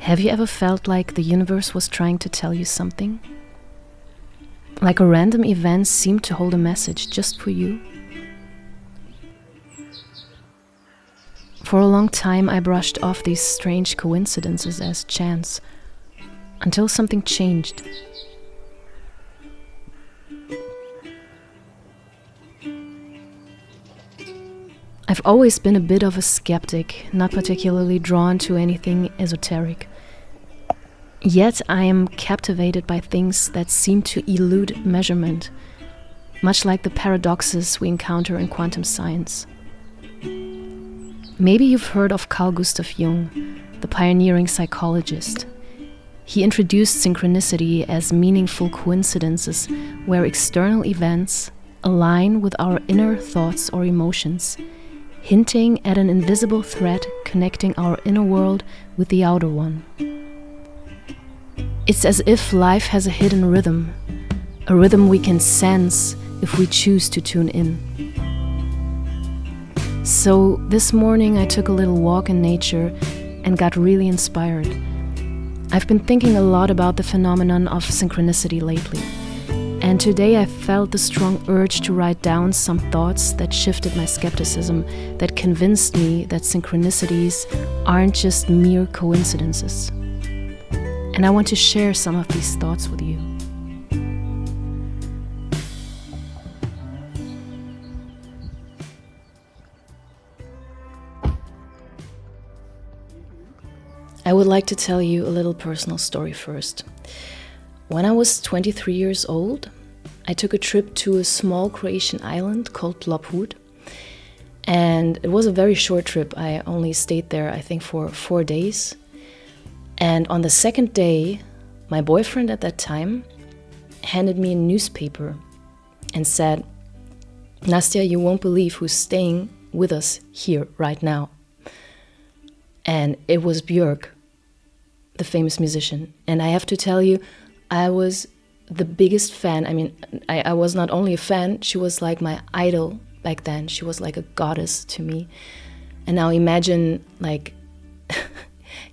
Have you ever felt like the universe was trying to tell you something? Like a random event seemed to hold a message just for you? For a long time I brushed off these strange coincidences as chance, until something changed. I've always been a bit of a skeptic, not particularly drawn to anything esoteric. Yet I am captivated by things that seem to elude measurement, much like the paradoxes we encounter in quantum science. Maybe you've heard of Carl Gustav Jung, the pioneering psychologist. He introduced synchronicity as meaningful coincidences where external events align with our inner thoughts or emotions, hinting at an invisible thread connecting our inner world with the outer one. It's as if life has a hidden rhythm, a rhythm we can sense if we choose to tune in. So this morning I took a little walk in nature and got really inspired. I've been thinking a lot about the phenomenon of synchronicity lately, and today I felt the strong urge to write down some thoughts that shifted my skepticism, that convinced me that synchronicities aren't just mere coincidences. And I want to share some of these thoughts with you. I would like to tell you a little personal story first. When I was 23 years old, I took a trip to a small Croatian island called Lopud. And it was a very short trip. I only stayed there, I think, for 4 days. And on the second day, my boyfriend at that time handed me a newspaper and said, "Nastya, you won't believe who's staying with us here right now." And it was Björk, the famous musician. And I have to tell you, I was the biggest fan. I mean, I was not only a fan, she was like my idol back then. She was like a goddess to me. And now imagine like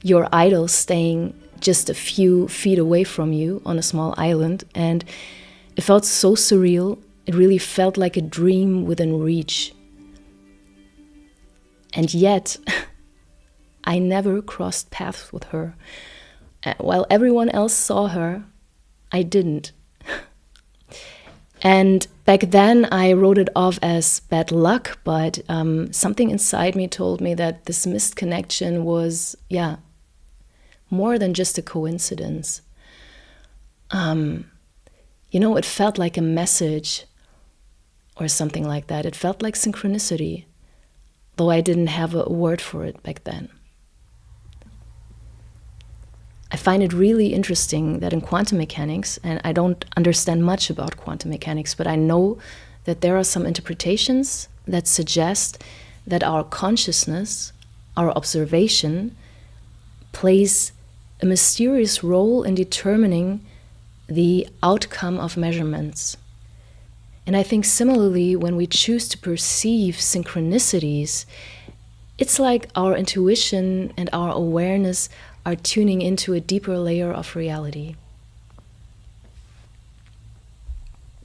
your idol staying just a few feet away from you on a small island. And it felt so surreal. It really felt like a dream within reach. And yet, I never crossed paths with her. While everyone else saw her, I didn't. And back then I wrote it off as bad luck, but something inside me told me that this missed connection was, more than just a coincidence. It felt like a message or something like that. It felt like synchronicity, though I didn't have a word for it back then. I find it really interesting that in quantum mechanics, and I don't understand much about quantum mechanics, but I know that there are some interpretations that suggest that our consciousness, our observation, plays a mysterious role in determining the outcome of measurements. And I think similarly, when we choose to perceive synchronicities, it's like our intuition and our awareness are tuning into a deeper layer of reality.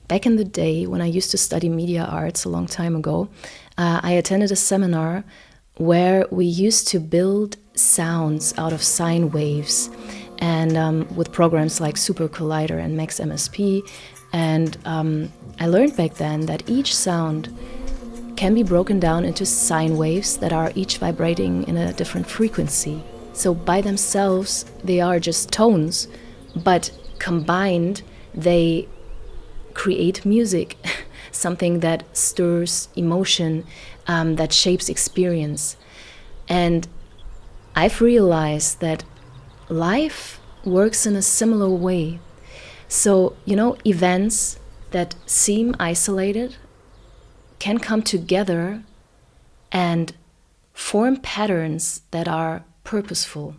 Back in the day, when I used to study media arts a long time ago, I attended a seminar where we used to build sounds out of sine waves, and with programs like Super Collider and Max MSP. And I learned back then that each sound can be broken down into sine waves that are each vibrating in a different frequency. So by themselves, they are just tones, but combined, they create music, something that stirs emotion, that shapes experience. And I've realized that life works in a similar way. So, events that seem isolated can come together and form patterns that are purposeful.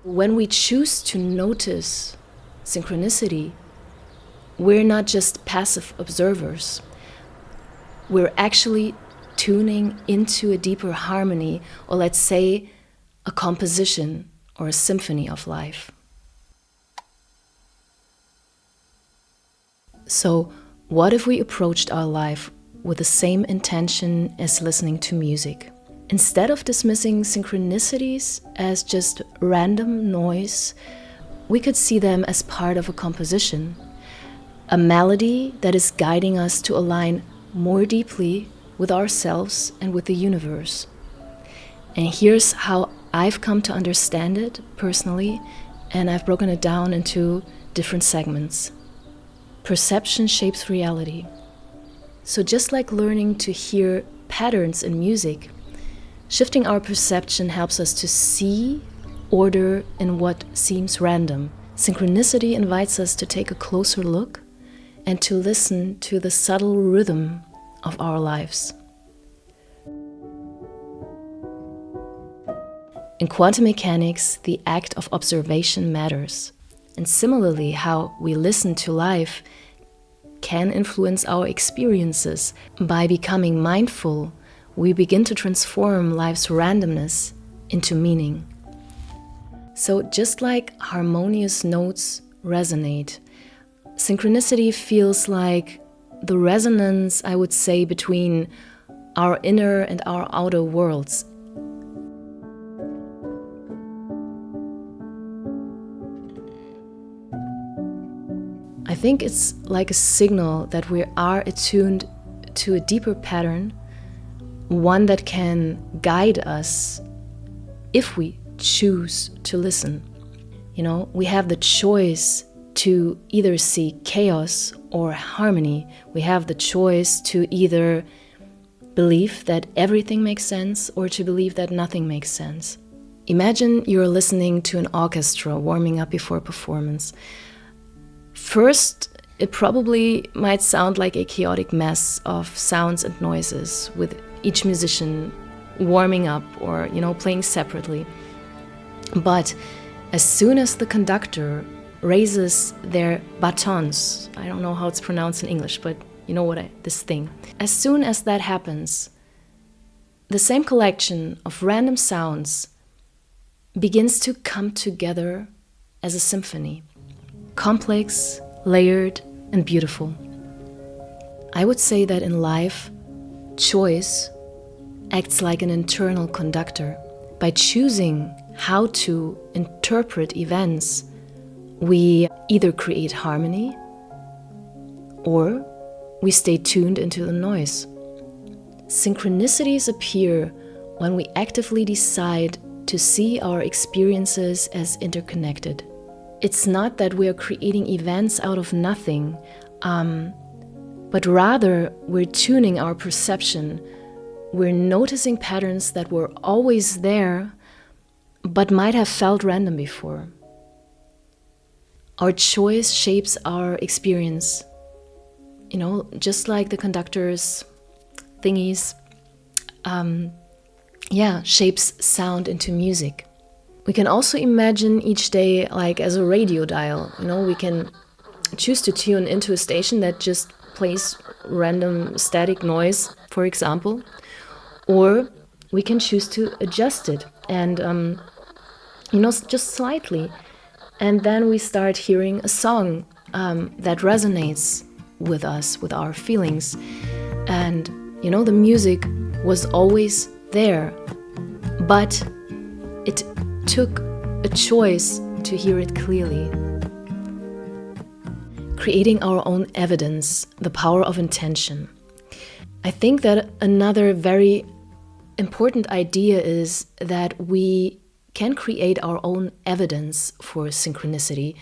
When we choose to notice synchronicity, we're not just passive observers. We're actually tuning into a deeper harmony, or let's say, a composition or a symphony of life. So, what if we approached our life with the same intention as listening to music? Instead of dismissing synchronicities as just random noise, we could see them as part of a composition, a melody that is guiding us to align more deeply with ourselves and with the universe. And here's how I've come to understand it personally, and I've broken it down into different segments. Perception shapes reality. So just like learning to hear patterns in music, shifting our perception helps us to see order in what seems random. Synchronicity invites us to take a closer look and to listen to the subtle rhythm of our lives. In quantum mechanics, the act of observation matters. And similarly, how we listen to life can influence our experiences. By becoming mindful, we begin to transform life's randomness into meaning. So just like harmonious notes resonate, synchronicity feels like the resonance, I would say, between our inner and our outer worlds. I think it's like a signal that we are attuned to a deeper pattern, one that can guide us if we choose to listen. You know, we have the choice to either see chaos or harmony. We have the choice to either believe that everything makes sense or to believe that nothing makes sense. Imagine you're listening to an orchestra warming up before a performance. First, it probably might sound like a chaotic mess of sounds and noises, with each musician warming up or, playing separately. But as soon as the conductor raises their batons, I don't know how it's pronounced in English, but you know this thing. As soon as that happens, the same collection of random sounds begins to come together as a symphony. Complex, layered, and beautiful. I would say that in life, choice acts like an internal conductor. By choosing how to interpret events, we either create harmony or we stay tuned into the noise. Synchronicities appear when we actively decide to see our experiences as interconnected. It's not that we are creating events out of nothing, but rather we're tuning our perception. We're noticing patterns that were always there, but might have felt random before. Our choice shapes our experience, just like the conductor's thingies, shapes sound into music. We can also imagine each day like as a radio dial. We can choose to tune into a station that just plays random static noise, for example, or we can choose to adjust it and, just slightly. And then we start hearing a song that resonates with us, with our feelings. And, the music was always there, but it took a choice to hear it clearly. Creating our own evidence, the power of intention. I think that another very important idea is that we can create our own evidence for synchronicity,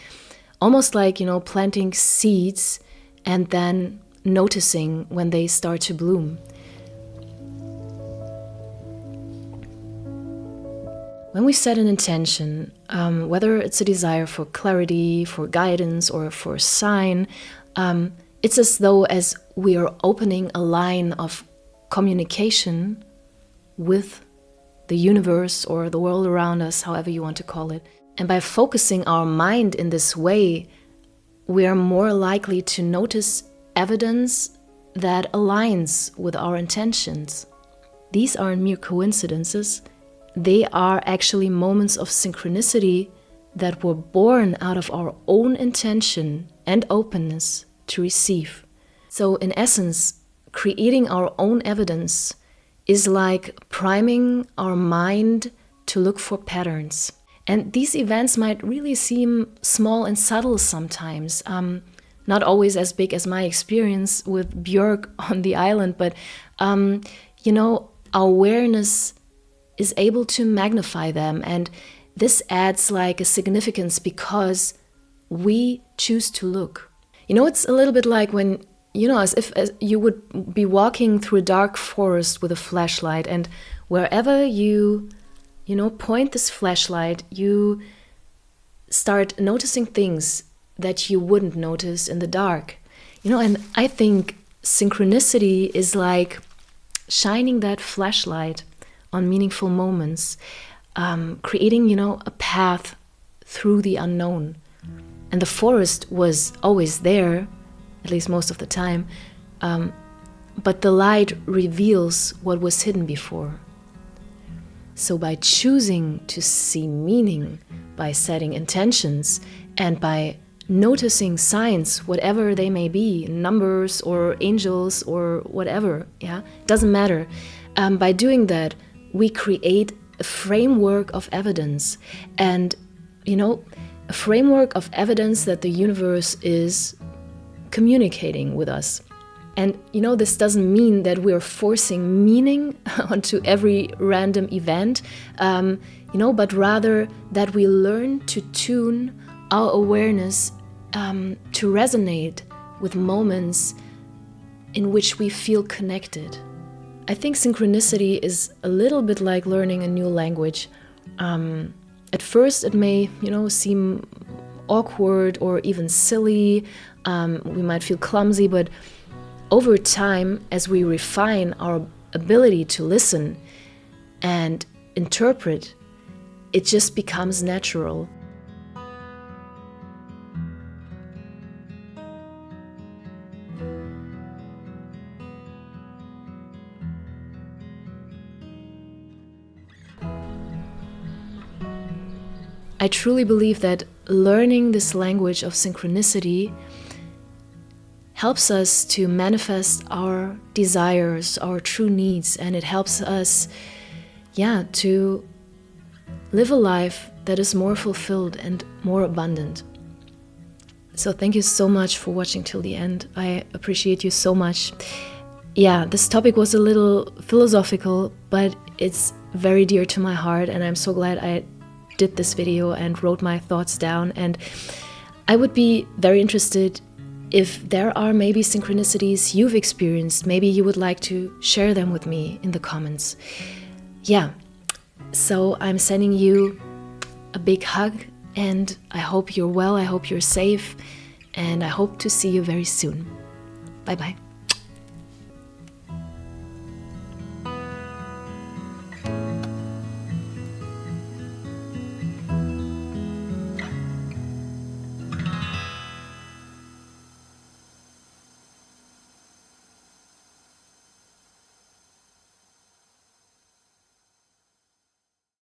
almost like, planting seeds and then noticing when they start to bloom. When we set an intention, whether it's a desire for clarity, for guidance, or for a sign, it's as though as we are opening a line of communication with the universe or the world around us, however you want to call it. And by focusing our mind in this way, we are more likely to notice evidence that aligns with our intentions. These aren't mere coincidences. they are actually moments of synchronicity that were born out of our own intention and openness to receive. So in essence, creating our own evidence is like priming our mind to look for patterns. And these events might really seem small and subtle sometimes, not always as big as my experience with Björk on the island, but our awareness is able to magnify them, and this adds like a significance because we choose to look. It's a little bit like when, as if you would be walking through a dark forest with a flashlight, and wherever you point this flashlight, you start noticing things that you wouldn't notice in the dark. And I think synchronicity is like shining that flashlight on meaningful moments, creating, a path through the unknown. And the forest was always there, at least most of the time, but the light reveals what was hidden before. So by choosing to see meaning, by setting intentions, and by noticing signs, whatever they may be, numbers or angels or whatever, doesn't matter. By doing that, we create a framework of evidence, and a framework of evidence that the universe is communicating with us. And this doesn't mean that we're forcing meaning onto every random event, but rather that we learn to tune our awareness to resonate with moments in which we feel connected. I think synchronicity is a little bit like learning a new language. At first it may, seem awkward or even silly. We might feel clumsy, but over time, as we refine our ability to listen and interpret, it just becomes natural. I truly believe that learning this language of synchronicity helps us to manifest our desires, our true needs, and it helps us, to live a life that is more fulfilled and more abundant. So thank you so much for watching till the end. I appreciate you so much. This topic was a little philosophical, but it's very dear to my heart, and I'm so glad I did this video and wrote my thoughts down. And I would be very interested if there are maybe synchronicities you've experienced. Maybe you would like to share them with me in the comments. So I'm sending you a big hug, and I hope you're well, I hope you're safe, and I hope to see you very soon. Bye bye.